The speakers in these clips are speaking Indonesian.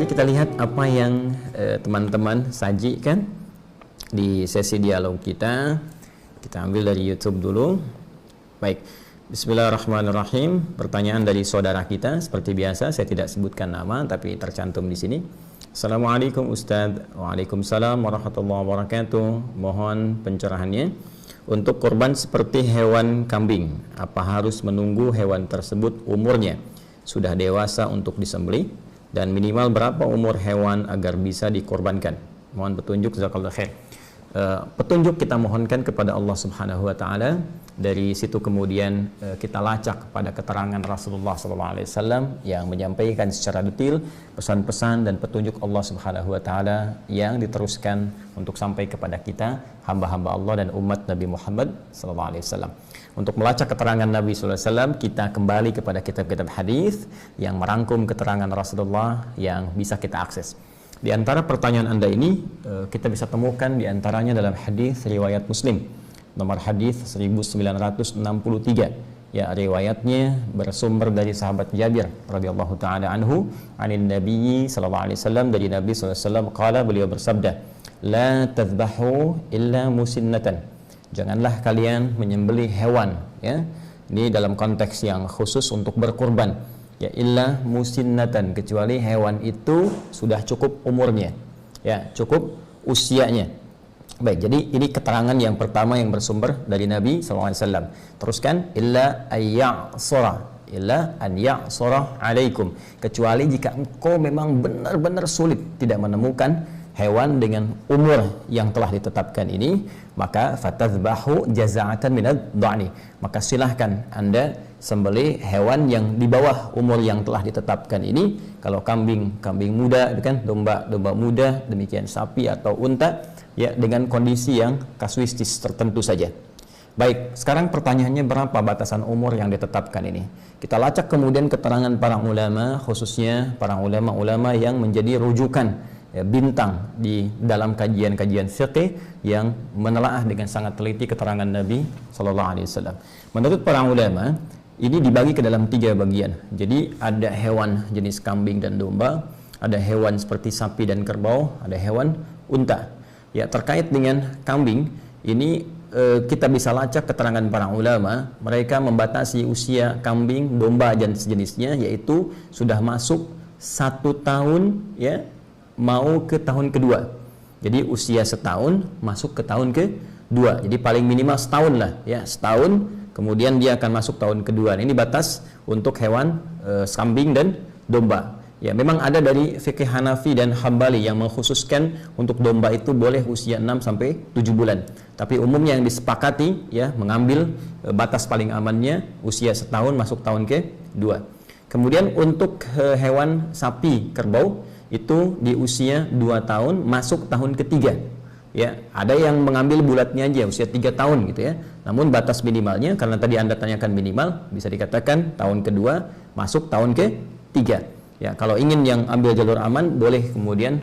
Mari kita lihat apa yang teman-teman sajikan di sesi dialog kita. Kita ambil dari YouTube dulu. Baik, bismillahirrahmanirrahim. Pertanyaan dari saudara kita, seperti biasa saya tidak sebutkan nama tapi tercantum di sini. Assalamualaikum Ustadz. Waalaikumsalam warahmatullahi wabarakatuh. Mohon pencerahannya. Untuk korban seperti hewan kambing, apa harus menunggu hewan tersebut umurnya sudah dewasa untuk disembelih, dan minimal berapa umur hewan agar bisa dikorbankan? Mohon petunjuk, jazakallahu khair. Petunjuk kita mohonkan kepada Allah Subhanahu wa taala. Dari situ kemudian kita lacak pada keterangan Rasulullah SAW yang menyampaikan secara detail pesan-pesan dan petunjuk Allah Subhanahu wa taala yang diteruskan untuk sampai kepada kita hamba-hamba Allah dan umat Nabi Muhammad SAW. Untuk melacak keterangan Nabi SAW, kita kembali kepada kitab-kitab hadis yang merangkum keterangan Rasulullah yang bisa kita akses. Di antara pertanyaan Anda ini, kita bisa temukan di antaranya dalam hadis riwayat Muslim, nomor hadis 1963. Ya, riwayatnya bersumber dari sahabat Jabir radhiyallahu taala anhu, anin Nabi sallallahu alaihi wasallam, dari Nabi sallallahu alaihi wasallam qala, beliau bersabda, la tadhbahu illa musinnatan. Janganlah kalian menyembelih hewan, ya. Ini dalam konteks yang khusus untuk berkurban. Ya, illa musinnatan, kecuali hewan itu sudah cukup umurnya, ya, cukup usianya. Baik, jadi ini keterangan yang pertama yang bersumber dari Nabi SAW. Teruskan, illa an ya'sura alaikum, kecuali jika engkau memang benar-benar sulit tidak menemukan hewan dengan umur yang telah ditetapkan ini, maka fatadhbahu jaza'atan minad dha'ni, maka silahkan Anda sembelih hewan yang di bawah umur yang telah ditetapkan ini. Kalau kambing muda, kan, domba muda, demikian sapi atau unta, ya, dengan kondisi yang kasuistis tertentu saja. Baik, sekarang pertanyaannya, berapa batasan umur yang ditetapkan ini? Kita lacak kemudian keterangan para ulama, khususnya para ulama-ulama yang menjadi rujukan, ya, bintang di dalam kajian-kajian fiqih yang menelaah dengan sangat teliti keterangan Nabi sallallahu alaihi wasallam. Menurut para ulama, ini dibagi ke dalam 3 bagian. Jadi ada hewan jenis kambing dan domba, ada hewan seperti sapi dan kerbau, ada hewan unta. Ya, terkait dengan kambing ini kita bisa lacak keterangan para ulama. Mereka membatasi usia kambing, domba dan sejenisnya, yaitu sudah masuk 1 tahun, ya, mau ke tahun kedua. Jadi usia setahun masuk ke tahun kedua. Jadi paling minimal setahun lah, ya, setahun. Kemudian dia akan masuk tahun kedua. Ini batas untuk hewan kambing dan domba. Ya, memang ada dari fikih Hanafi dan Hambali yang mengkhususkan untuk domba itu boleh usia 6 sampai 7 bulan. Tapi umumnya yang disepakati, ya, mengambil batas paling amannya usia setahun masuk tahun kedua. Kemudian untuk hewan sapi, kerbau, itu di usia 2 tahun masuk tahun ketiga. Ya, ada yang mengambil bulatnya aja usia 3 tahun gitu, ya. Namun batas minimalnya, karena tadi Anda tanyakan minimal, bisa dikatakan tahun kedua masuk tahun ketiga. Ya, kalau ingin yang ambil jalur aman, boleh kemudian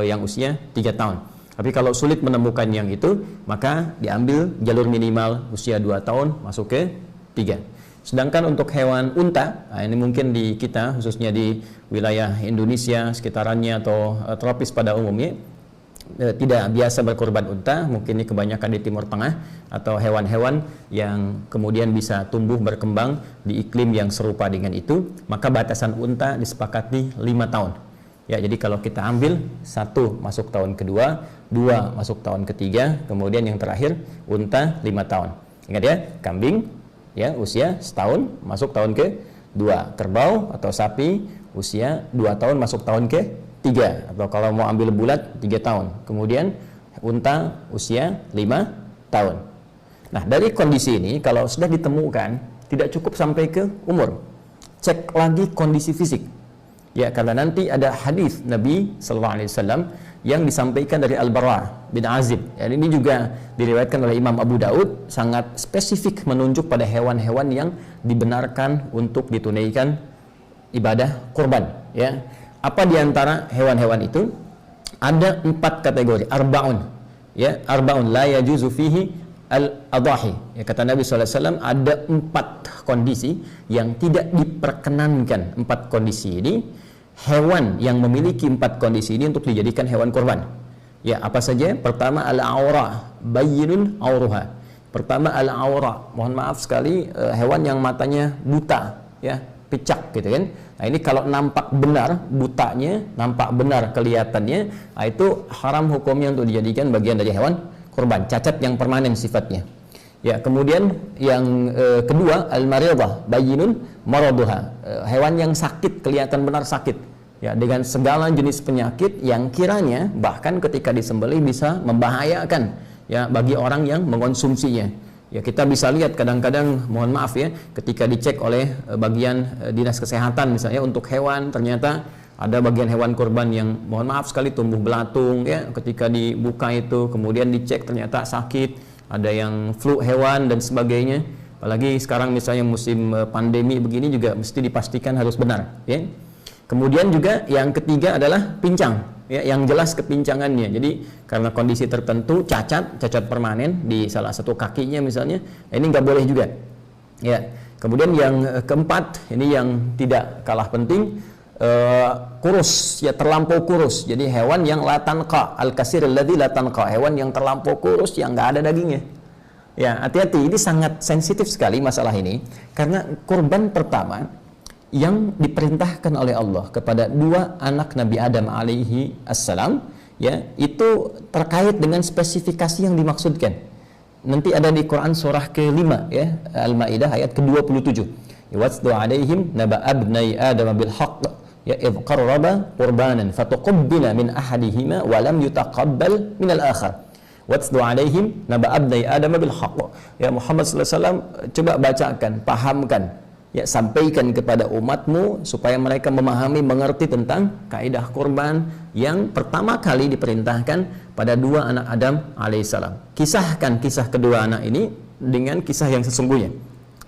yang usia 3 tahun. Tapi kalau sulit menemukan yang itu, maka diambil jalur minimal usia 2 tahun masuk ke 3. Sedangkan untuk hewan unta, nah ini mungkin di kita, khususnya di wilayah Indonesia sekitarannya atau tropis pada umumnya, tidak biasa berkorban unta. Mungkin ini kebanyakan di Timur Tengah, atau hewan-hewan yang kemudian bisa tumbuh berkembang di iklim yang serupa dengan itu, maka batasan unta disepakati 5 tahun. Ya, jadi kalau kita ambil 1 masuk tahun kedua, 2 masuk tahun ketiga, kemudian yang terakhir unta 5 tahun. Ingat ya, kambing, ya, usia setahun masuk tahun kedua, kerbau atau sapi usia 2 tahun masuk tahun ke-3, atau kalau mau ambil bulat 3 tahun. Kemudian unta usia 5 tahun. Nah, dari kondisi ini kalau sudah ditemukan, tidak cukup sampai ke umur, cek lagi kondisi fisik. Ya, karena nanti ada hadis Nabi sallallahu alaihi wasallam yang disampaikan dari Al-Bara bin Azib. Ya, ini juga diriwayatkan oleh Imam Abu Daud, sangat spesifik menunjuk pada hewan-hewan yang dibenarkan untuk ditunaikan ibadah kurban. Ya, apa diantara hewan-hewan itu? Ada 4 kategori, arbaun. Ya, arbaun la yajuzu fihi al-adahi. Ya, kata Nabi SAW, ada 4 kondisi yang tidak diperkenankan. 4 kondisi ini hewan yang memiliki 4 kondisi ini untuk dijadikan hewan kurban. Ya, apa saja? Pertama, al-aura, bayyinun auruha. Pertama, al-aura. Mohon maaf sekali, hewan yang matanya buta, ya, picak gitu kan. Nah, ini kalau nampak benar butanya, nampak benar kelihatannya, nah itu haram hukumnya untuk dijadikan bagian dari hewan kurban, cacat yang permanen sifatnya. Ya, kemudian yang kedua, al-maridah, bayyinun maraduha. Hewan yang sakit, kelihatan benar sakit. Ya, dengan segala jenis penyakit yang kiranya bahkan ketika disembelih bisa membahayakan ya bagi orang yang mengonsumsinya. Ya, kita bisa lihat kadang-kadang, mohon maaf ya, ketika dicek oleh bagian dinas kesehatan misalnya untuk hewan, ternyata ada bagian hewan kurban yang mohon maaf sekali tumbuh belatung ya, ketika dibuka itu kemudian dicek ternyata sakit, ada yang flu hewan dan sebagainya. Apalagi sekarang misalnya musim pandemi begini juga mesti dipastikan harus benar ya. Kemudian juga yang ketiga adalah pincang, ya, yang jelas kepincangannya. Jadi karena kondisi tertentu cacat permanen di salah satu kakinya misalnya, ini nggak boleh juga. Ya. Kemudian yang keempat, ini yang tidak kalah penting, kurus, ya, terlampau kurus. Jadi hewan yang la tanqa, al-kasir alladzi la tanqa, hewan yang terlampau kurus yang nggak ada dagingnya. Ya, hati-hati, ini sangat sensitif sekali masalah ini, karena kurban pertama yang diperintahkan oleh Allah kepada 2 anak Nabi Adam alaihi assalam, ya, itu terkait dengan spesifikasi yang dimaksudkan. Nanti ada di Quran surah ke-5 ya, Al-Maidah ayat ke-27. Watsdu alaihim naba abnai Adam bil haqq ya idh qarraba qurbanan fatuqabbala min ahadihima wa lam yutaqabbal min al-akhar. Watsdu alaihim naba abnai Adam bil haqq. Ya Muhammad sallallahu alaihi wasallam, coba bacakan, pahamkan, ya, sampaikan kepada umatmu supaya mereka memahami, mengerti tentang kaidah kurban yang pertama kali diperintahkan pada 2 anak Adam alaihissalam. Kisahkan kisah kedua anak ini dengan kisah yang sesungguhnya,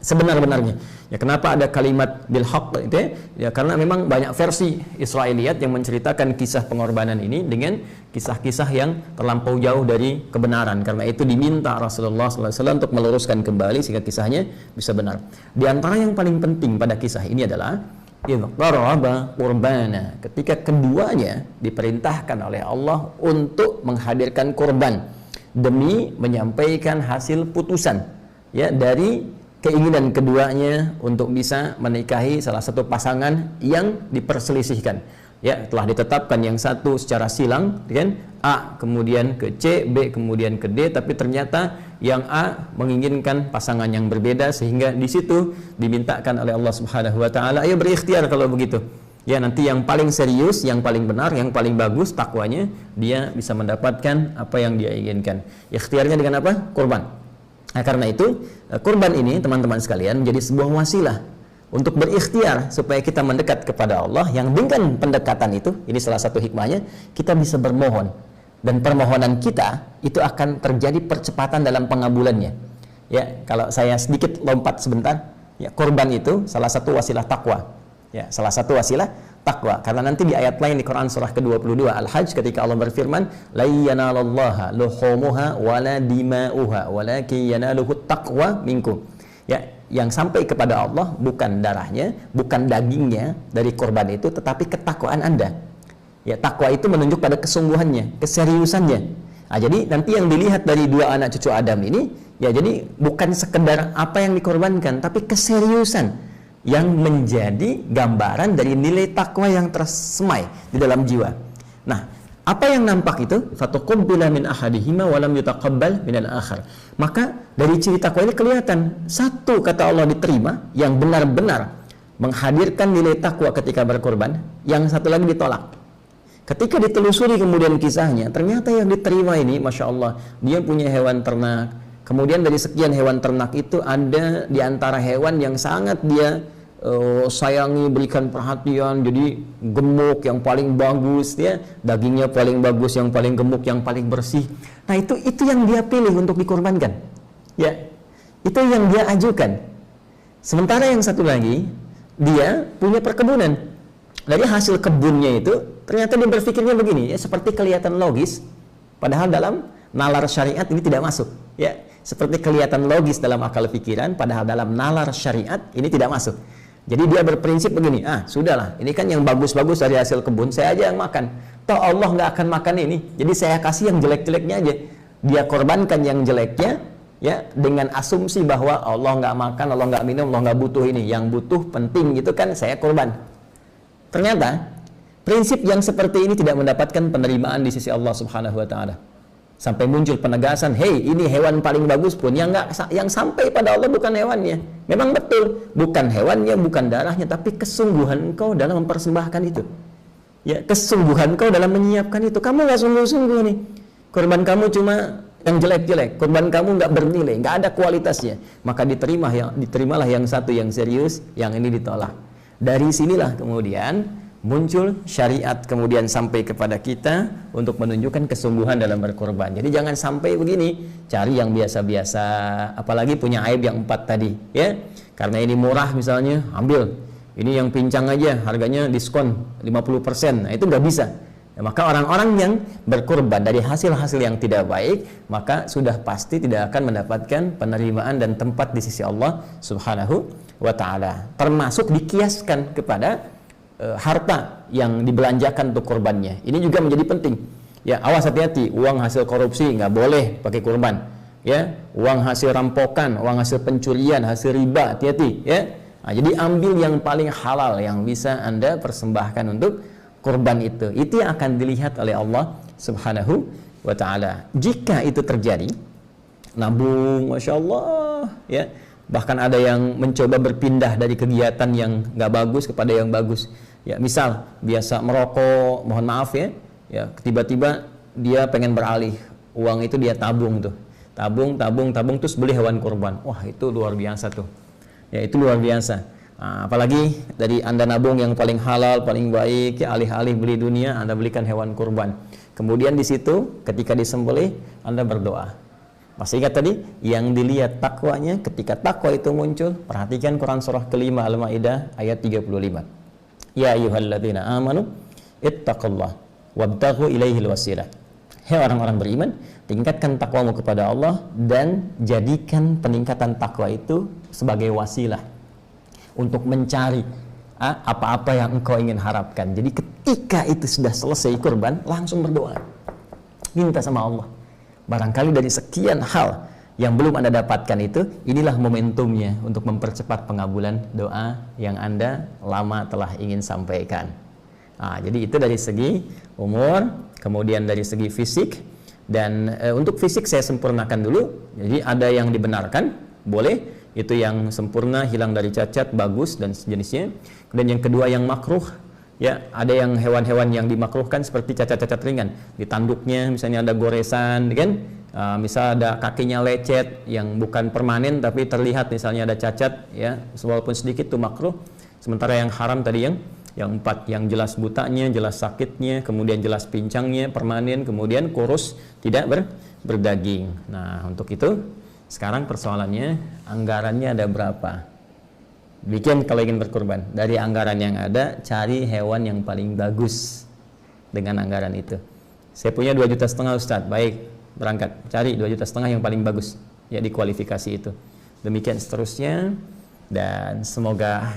sebenar-benarnya. Ya, kenapa ada kalimat bil haqq itu ya? Karena memang banyak versi Israiliyat yang menceritakan kisah pengorbanan ini dengan kisah-kisah yang terlampau jauh dari kebenaran. Karena itu diminta Rasulullah SAW untuk meluruskan kembali sehingga kisahnya bisa benar. Di antara yang paling penting pada kisah ini adalah idh qarraba qurbana, ketika keduanya diperintahkan oleh Allah untuk menghadirkan kurban demi menyampaikan hasil putusan, ya, dari keinginan keduanya untuk bisa menikahi salah satu pasangan yang diperselisihkan. Ya, telah ditetapkan yang satu secara silang, kan? A kemudian ke C, B kemudian ke D, tapi ternyata yang A menginginkan pasangan yang berbeda, sehingga di situ dimintakan oleh Allah Subhanahu wa taala, ayo berikhtiar kalau begitu. Ya, nanti yang paling serius, yang paling benar, yang paling bagus takwanya, dia bisa mendapatkan apa yang dia inginkan. Ikhtiarnya dengan apa? Kurban. Nah, karena itu kurban ini teman-teman sekalian menjadi sebuah wasilah untuk berikhtiar supaya kita mendekat kepada Allah, yang dengan pendekatan itu, ini salah satu hikmahnya, kita bisa bermohon, dan permohonan kita itu akan terjadi percepatan dalam pengabulannya. Ya, kalau saya sedikit lompat sebentar, ya, kurban itu salah satu wasilah takwa. Ya, salah satu wasilah takwa. Karena nanti di ayat lain di Quran surah ke-22 Al-Hajj, ketika Allah berfirman, la yanalallaha luhumuha wala dima'uha walakin yanaluhu taqwa minkum. Ya, yang sampai kepada Allah bukan darahnya, bukan dagingnya dari korban itu, tetapi ketakwaan Anda. Ya, takwa itu menunjuk pada kesungguhannya, keseriusannya. Nah, jadi nanti yang dilihat dari 2 anak cucu Adam ini, ya, jadi bukan sekedar apa yang dikorbankan, tapi keseriusan yang menjadi gambaran dari nilai takwa yang tersemai di dalam jiwa. Nah, apa yang nampak itu? Fatuqabbala min ahadihima wa lam yutaqabbal min al-akhar. Maka dari ciri takwa ini kelihatan, satu kata Allah diterima, yang benar-benar menghadirkan nilai takwa ketika berkorban, yang satu lagi ditolak. Ketika ditelusuri kemudian kisahnya, ternyata yang diterima ini, Masya Allah, dia punya hewan ternak. Kemudian dari sekian hewan ternak itu ada di antara hewan yang sangat dia sayangi, berikan perhatian, jadi gemuk yang paling bagus, ya, dagingnya paling bagus, yang paling gemuk, yang paling bersih. Nah, itu yang dia pilih untuk dikorbankan. Ya, itu yang dia ajukan. Sementara yang satu lagi, dia punya perkebunan. Dari hasil kebunnya itu, ternyata dia berpikirnya begini, ya, seperti kelihatan logis, padahal dalam nalar syariat ini tidak masuk. Ya, seperti kelihatan logis dalam akal pikiran, padahal dalam nalar syariat ini tidak masuk. Jadi dia berprinsip begini, sudahlah, ini kan yang bagus-bagus dari hasil kebun, saya aja yang makan. Toh Allah nggak akan makan ini, jadi saya kasih yang jelek-jeleknya aja. Dia korbankan yang jeleknya, ya, dengan asumsi bahwa Allah nggak makan, Allah nggak minum, Allah nggak butuh ini. Yang butuh penting gitu kan, saya korban. Ternyata prinsip yang seperti ini tidak mendapatkan penerimaan di sisi Allah Subhanahu wa taala. Sampai muncul penegasan, "Hei, ini hewan paling bagus pun yang sampai pada Allah bukan hewannya." Memang betul, bukan hewannya, bukan darahnya, tapi kesungguhan engkau dalam mempersembahkan itu. Ya, kesungguhan engkau dalam menyiapkan itu. Kamu nggak sungguh-sungguh nih. Korban kamu cuma yang jelek-jelek, korban kamu nggak bernilai, nggak ada kualitasnya. Maka diterimalah yang satu yang serius, yang ini ditolak. Dari sinilah kemudian muncul syariat kemudian sampai kepada kita untuk menunjukkan kesungguhan dalam berkorban. Jadi jangan sampai begini, cari yang biasa-biasa, apalagi punya aib yang 4 tadi, ya. Karena ini murah misalnya, ambil. Ini yang pincang aja, harganya diskon 50%. Nah, itu nggak bisa. Nah, maka orang-orang yang berkorban dari hasil-hasil yang tidak baik, maka sudah pasti tidak akan mendapatkan penerimaan dan tempat di sisi Allah Subhanahu wa taala. Termasuk dikiaskan kepada harta yang dibelanjakan untuk korbannya. Ini juga menjadi penting. Ya, awas, hati-hati, uang hasil korupsi nggak boleh pakai kurban. Ya, uang hasil rampokan, uang hasil pencurian, hasil riba, hati-hati. Ya, nah, jadi ambil yang paling halal yang bisa Anda persembahkan untuk kurban itu. Itu yang akan dilihat oleh Allah Subhanahu wa taala. Jika itu terjadi, nabung, masya Allah, ya. Bahkan ada yang mencoba berpindah dari kegiatan yang nggak bagus kepada yang bagus. Ya, misal biasa merokok, mohon maaf ya, tiba-tiba dia pengen beralih, uang itu dia tabung tuh, tabung terus beli hewan kurban. Wah, itu luar biasa tuh. Ya, itu luar biasa. Nah, apalagi dari Anda nabung yang paling halal, paling baik, ya, alih-alih beli dunia, Anda belikan hewan kurban. Kemudian di situ ketika disembelih, Anda berdoa. Masih ingat tadi? Yang dilihat takwanya. Ketika takwa itu muncul, perhatikan Quran surah kelima Al-Maidah ayat 35. Ya ayyuhalladzina amanu ittaqullah wabtaghu ilaihil wasilah. Hei orang-orang beriman, tingkatkan takwamu kepada Allah dan jadikan peningkatan takwa itu sebagai wasilah untuk mencari apa-apa yang engkau ingin harapkan. Jadi ketika itu sudah selesai kurban, langsung berdoa. Minta sama Allah. Barangkali dari sekian hal yang belum Anda dapatkan itu, inilah momentumnya untuk mempercepat pengabulan doa yang Anda lama telah ingin sampaikan. Jadi itu dari segi umur, kemudian dari segi fisik. Dan untuk fisik saya sempurnakan dulu. Jadi ada yang dibenarkan, boleh. Itu yang sempurna, hilang dari cacat, bagus, dan sejenisnya. Kemudian yang kedua yang makruh. Ya, ada yang hewan-hewan yang dimakruhkan seperti cacat-cacat ringan. Di tanduknya misalnya ada goresan, kan? Misal ada kakinya lecet yang bukan permanen tapi terlihat misalnya ada cacat, ya, walaupun sedikit itu makruh. Sementara yang haram tadi yang 4, yang jelas butanya, jelas sakitnya, kemudian jelas pincangnya, permanen, kemudian kurus, tidak berdaging. Nah, untuk itu sekarang persoalannya, anggarannya ada berapa? Bikin kalau ingin berkurban, dari anggaran yang ada, cari hewan yang paling bagus dengan anggaran itu. Saya punya 2,5 juta Ustaz, baik, berangkat, cari 2,5 juta yang paling bagus, ya, di kualifikasi itu. Demikian seterusnya, dan semoga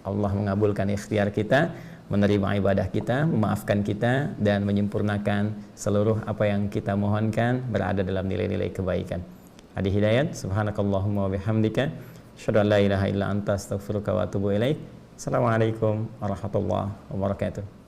Allah mengabulkan ikhtiar kita, menerima ibadah kita, memaafkan kita, dan menyempurnakan seluruh apa yang kita mohonkan berada dalam nilai-nilai kebaikan. Hadi hidayat, subhanakallahumma wa bihamdika, asyhadu an la ilaha illa anta astaghfiruka wa atubu ilaik. Assalamualaikum warahmatullahi wabarakatuh.